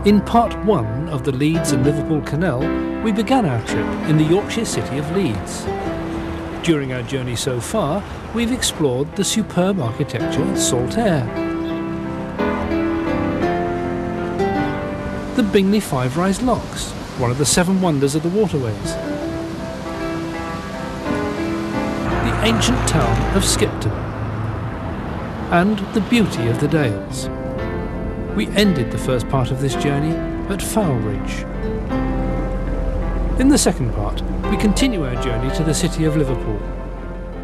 In part 1 of the Leeds and Liverpool Canal, we began our trip in the Yorkshire city of Leeds. During our journey so far, we've explored the superb architecture of Saltaire, the Bingley Five-Rise Locks, one of the 7 wonders of the waterways, the ancient town of Skipton, and the beauty of the Dales. We ended the first part of this journey at Fowl Ridge. In the second part, we continue our journey to the city of Liverpool.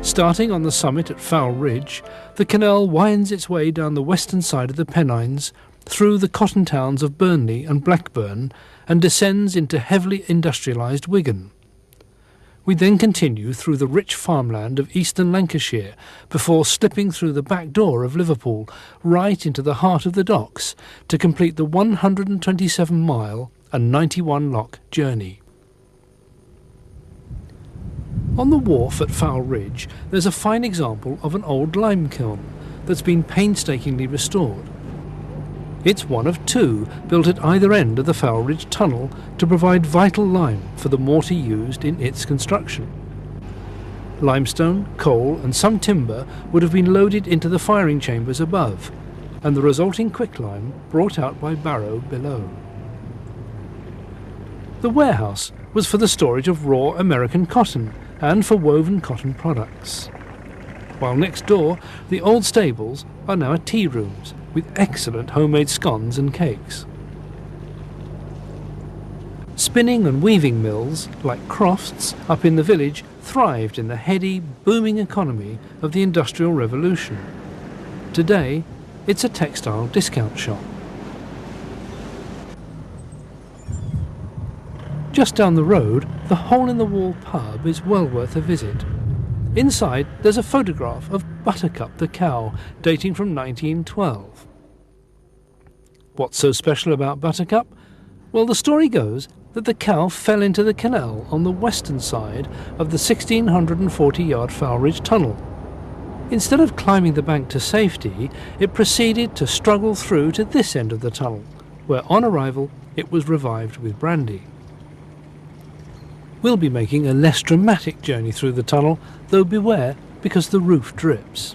Starting on the summit at Fowl Ridge, the canal winds its way down the western side of the Pennines, through the cotton towns of Burnley and Blackburn, and descends into heavily industrialised Wigan. We then continue through the rich farmland of eastern Lancashire before slipping through the back door of Liverpool right into the heart of the docks to complete the 127-mile and 91-lock journey. On the wharf at Fowl Ridge there's a fine example of an old lime kiln that's been painstakingly restored. It's one of 2 built at either end of the Fowl Ridge Tunnel to provide vital lime for the mortar used in its construction. Limestone, coal and some timber would have been loaded into the firing chambers above, and the resulting quicklime brought out by Barrow below. The warehouse was for the storage of raw American cotton and for woven cotton products, while next door the old stables are now tea rooms with excellent homemade scones and cakes. Spinning and weaving mills, like Croft's, up in the village, thrived in the heady, booming economy of the Industrial Revolution. Today, it's a textile discount shop. Just down the road, the hole-in-the-wall pub is well worth a visit. Inside, there's a photograph of Buttercup the cow, dating from 1912. What's so special about Buttercup? Well, the story goes that the cow fell into the canal on the western side of the 1,640-yard Fowl Ridge Tunnel. Instead of climbing the bank to safety, it proceeded to struggle through to this end of the tunnel, where on arrival it was revived with brandy. We'll be making a less dramatic journey through the tunnel, though beware, because the roof drips.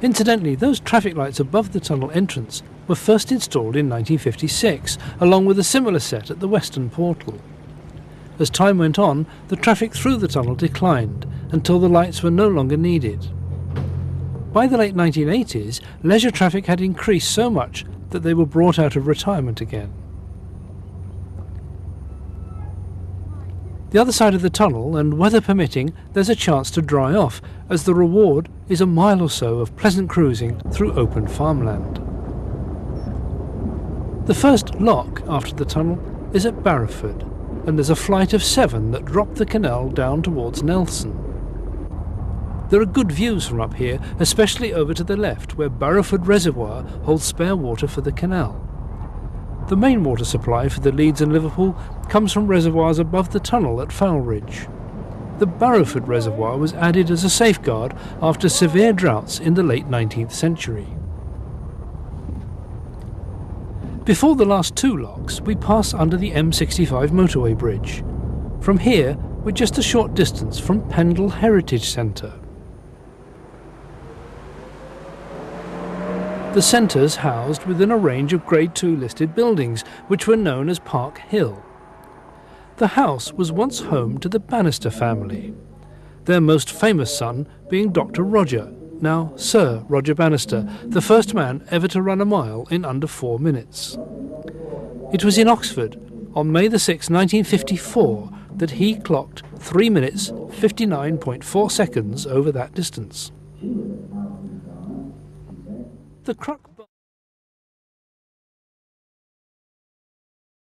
Incidentally, those traffic lights above the tunnel entrance were first installed in 1956, along with a similar set at the western portal. As time went on, the traffic through the tunnel declined until the lights were no longer needed. By the late 1980s, leisure traffic had increased so much that they were brought out of retirement again. The other side of the tunnel, and weather permitting, there's a chance to dry off, as the reward is a mile or so of pleasant cruising through open farmland. The first lock after the tunnel is at Barrowford, and there's a flight of 7 that drop the canal down towards Nelson. There are good views from up here, especially over to the left, where Barrowford Reservoir holds spare water for the canal. The main water supply for the Leeds and Liverpool comes from reservoirs above the tunnel at Fowl Ridge. The Barrowford Reservoir was added as a safeguard after severe droughts in the late 19th century. Before the last 2 locks, we pass under the M65 motorway bridge. From here, we're just a short distance from Pendle Heritage Centre. The centre's housed within a range of Grade 2 listed buildings, which were known as Park Hill. The house was once home to the Bannister family, their most famous son being Dr. Roger, now Sir Roger Bannister, the first man ever to run a mile in under 4 minutes. It was in Oxford, on May 6, 1954, that he clocked 3 minutes 59.4 seconds over that distance. The crux